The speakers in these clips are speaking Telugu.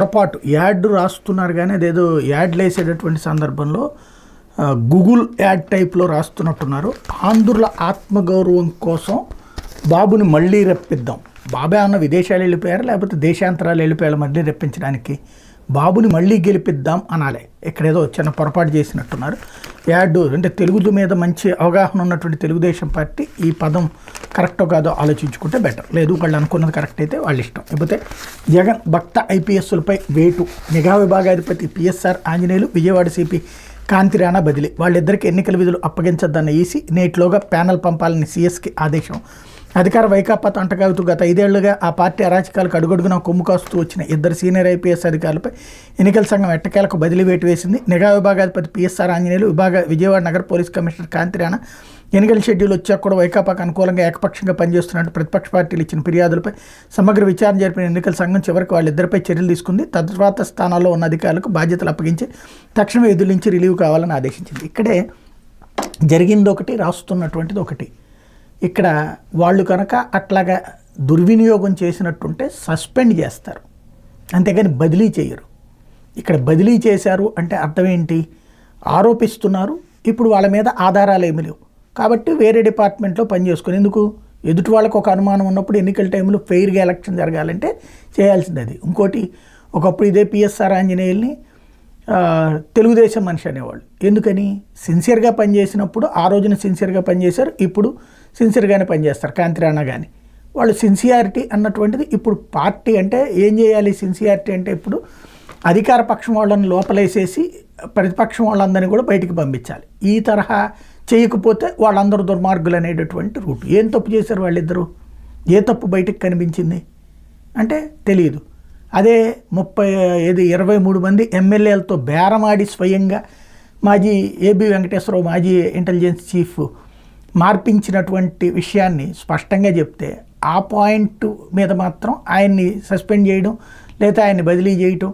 పొరపాటు యాడ్ రాస్తున్నారు కానీ అదేదో యాడ్లు వేసేటటువంటి సందర్భంలో గూగుల్ యాడ్ టైప్లో రాస్తున్నట్టున్నారు. ఆంధ్రుల ఆత్మగౌరవం కోసం బాబుని మళ్ళీ రప్పిద్దాం. బాబే అన్న విదేశాలు వెళ్ళిపోయారు, లేకపోతే దేశాంతరాలు వెళ్ళిపోయారు మళ్ళీ రప్పించడానికి. బాబుని మళ్ళీ గెలిపిద్దాం అనాలి. ఇక్కడేదో చిన్న పొరపాటు చేసినట్టున్నారు. యాడ్ అంటే తెలుగు మీద మంచి అవగాహన ఉన్నటువంటి తెలుగుదేశం పార్టీ ఈ పదం కరెక్టో కాదో ఆలోచించుకుంటే బెటర్. లేదు వాళ్ళు అనుకున్నది కరెక్ట్ అయితే వాళ్ళ ఇష్టం. లేకపోతే జగన్ భక్త ఐపీఎస్లపై వేటు. నిఘా విభాగాధిపతి పిఎస్ఆర్ ఆంజనేయులు, విజయవాడ సిపి కాంతిరాణా బదిలీ. వాళ్ళిద్దరికి ఎన్నికల విధులు అప్పగించద్దన్న ఈసీ నేటిలోగా ప్యానెల్ పంపాలని సీఎస్కి ఆదేశం. అధికార వైకాపాతో అంటగాగుతూ గత 5 ఏళ్లుగా ఆ పార్టీ అరాచకాలకు అడుగడుగునా కొమ్ము కాస్తూ వచ్చిన 2 సీనియర్ ఐపీఎస్ అధికారులపై ఎన్నికల సంఘం ఎట్టకేలకు బదిలీ వేటు వేసింది. నిఘా విభాగాధిపతి పిఎస్ఆర్ ఆంజనేయులు, విజయవాడ నగర పోలీస్ కమిషనర్ కాంతిరాణా ఎన్నికల షెడ్యూల్ వచ్చాక కూడా వైకాపాకు అనుకూలంగా ఏకపక్షంగా పనిచేస్తున్నట్టు ప్రతిపక్ష పార్టీలు ఇచ్చిన ఫిర్యాదులపై సమగ్ర విచారణ జరిపిన ఎన్నికల సంఘం చివరికి వాళ్ళిద్దరిపై చర్యలు తీసుకుంది. తరువాత స్థానాల్లో ఉన్న అధికారులకు బాధ్యతలు అప్పగించి తక్షణమే విధుల నుంచి రిలీవ్ కావాలని ఆదేశించింది. ఇక్కడే జరిగింది ఒకటి, రాస్తున్నటువంటిది ఒకటి. ఇక్కడ వాళ్ళు కనుక అట్లాగా దుర్వినియోగం చేసినట్టుంటే సస్పెండ్ చేస్తారు, అంతేగాని బదిలీ చేయరు. ఇక్కడ బదిలీ చేశారు అంటే అర్థం ఏంటి? ఆరోపిస్తున్నారు, ఇప్పుడు వాళ్ళ మీద ఆధారాలు ఏమీ లేవు కాబట్టి వేరే డిపార్ట్మెంట్లో పనిచేసుకొని ఎందుకు? ఎదుటి వాళ్ళకు ఒక అనుమానం ఉన్నప్పుడు ఎన్నికల టైంలో ఫెయిర్గా ఎలక్షన్ జరగాలంటే చేయాల్సింది అది. ఇంకోటి, ఒకప్పుడు ఇదే పిఎస్ఆర్ ఆంజనేయుల్ని తెలుగుదేశం మనిషి అనేవాళ్ళు. ఎందుకని? సిన్సియర్గా పనిచేసినప్పుడు ఆ రోజున సిన్సియర్గా పనిచేశారు, ఇప్పుడు సిన్సియర్గానే పనిచేస్తారు. కాంతిరాణా కానీ వాళ్ళు సిన్సియారిటీ అన్నటువంటిది ఇప్పుడు పార్టీ అంటే ఏం చేయాలి? సిన్సియారిటీ అంటే ఇప్పుడు అధికార పక్షం వాళ్ళని లోపలేసేసి ప్రతిపక్షం వాళ్ళందరినీ కూడా బయటికి పంపించాలి. ఈ తరహా చేయకపోతే వాళ్ళందరూ దుర్మార్గులు అనేటటువంటి రూట్. ఏం తప్పు చేశారు వాళ్ళిద్దరూ? ఏ తప్పు బయటకు కనిపించింది అంటే తెలియదు. అదే 23 మంది ఎమ్మెల్యేలతో బేరమాడి స్వయంగా మాజీ ఏబి వెంకటేశ్వరరావు, మాజీ ఇంటెలిజెన్స్ చీఫ్ మార్పించినటువంటి విషయాన్ని స్పష్టంగా చెప్తే ఆ పాయింట్ మీద మాత్రం ఆయన్ని సస్పెండ్ చేయడం లేదా ఆయన్ని బదిలీ చేయటం,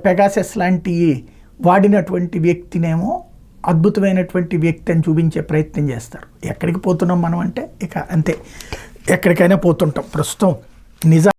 పెగాసెస్ లాంటి వాడినటువంటి వ్యక్తినేమో అద్భుతమైనటువంటి వ్యక్తి అని చూపించే ప్రయత్నం చేస్తారు. ఎక్కడికి పోతున్నాం మనం అంటే ఇక అంతే, ఎక్కడికైనా పోతుంటాం. ప్రస్తుతం నిజం